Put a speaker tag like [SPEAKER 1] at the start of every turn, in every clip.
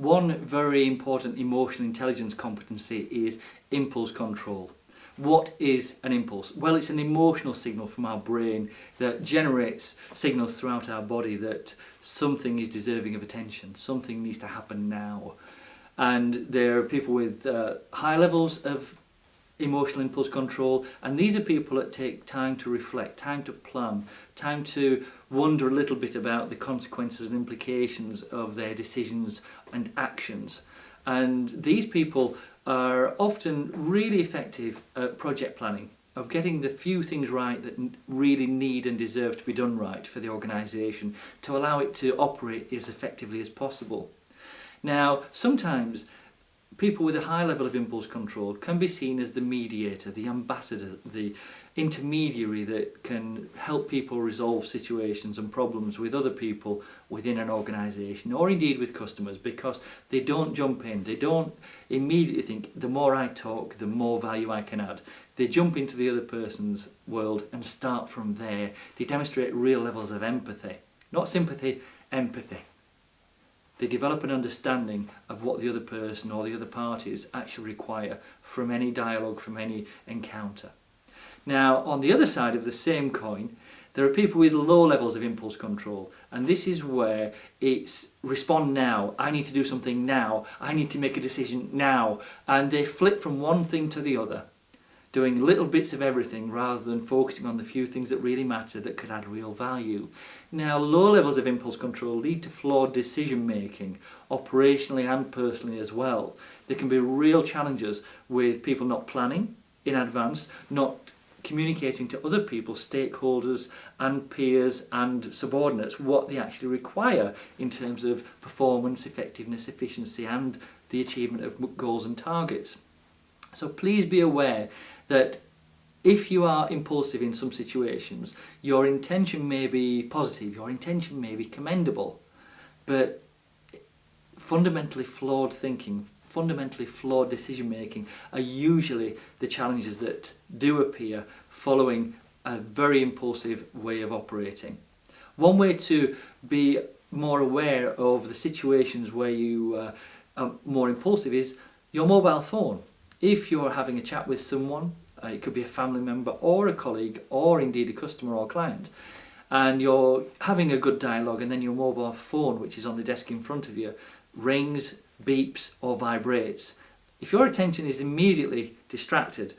[SPEAKER 1] One very important emotional intelligence competency is impulse control. What is an impulse? Well, it's an emotional signal from our brain that generates signals throughout our body that something is deserving of attention, something needs to happen now. And there are people with high levels of emotional impulse control, and these are people that take time to reflect, time to plan, time to wonder a little bit about the consequences and implications of their decisions and actions. And these people are often really effective at project planning, of getting the few things right that really need and deserve to be done right for the organisation to allow it to operate as effectively as possible. Now, sometimes people with a high level of impulse control can be seen as the mediator, the ambassador, the intermediary that can help people resolve situations and problems with other people within an organisation, or indeed with customers, because they don't jump in, they don't immediately think the more I talk the more value I can add. They jump into the other person's world and start from there. They demonstrate real levels of empathy, not sympathy, empathy. They develop an understanding of what the other person or the other parties actually require from any dialogue, from any encounter. Now, on the other side of the same coin, there are people with low levels of impulse control, and this is where it's respond now, I need to do something now, I need to make a decision now, and they flip from one thing to the other, doing little bits of everything rather than focusing on the few things that really matter that could add real value. Now, low levels of impulse control lead to flawed decision making, operationally and personally as well. There can be real challenges with people not planning in advance, not communicating to other people, stakeholders and peers and subordinates what they actually require in terms of performance, effectiveness, efficiency and the achievement of goals and targets. So please be aware that if you are impulsive in some situations, your intention may be positive, your intention may be commendable, but fundamentally flawed thinking, fundamentally flawed decision making are usually the challenges that do appear following a very impulsive way of operating. One way to be more aware of the situations where you are more impulsive is your mobile phone. If you're having a chat with someone, it could be a family member or a colleague or indeed a customer or client, and you're having a good dialogue and then your mobile phone, which is on the desk in front of you, rings, beeps or vibrates. If your attention is immediately distracted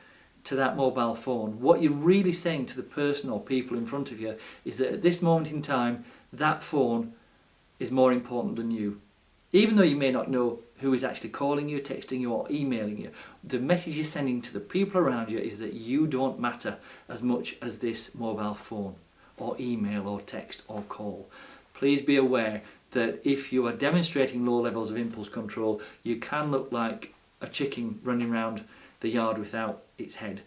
[SPEAKER 1] to that mobile phone, what you're really saying to the person or people in front of you is that at this moment in time, that phone is more important than you. Even though you may not know who is actually calling you, texting you or emailing you, the message you're sending to the people around you is that you don't matter as much as this mobile phone or email or text or call. Please be aware that if you are demonstrating low levels of impulse control, you can look like a chicken running around the yard without its head.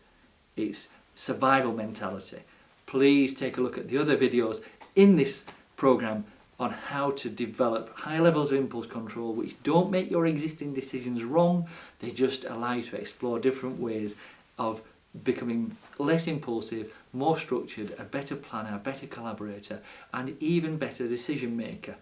[SPEAKER 1] It's survival mentality. Please take a look at the other videos in this program on how to develop high levels of impulse control which don't make your existing decisions wrong, they just allow you to explore different ways of becoming less impulsive, more structured, a better planner, a better collaborator and even better decision maker.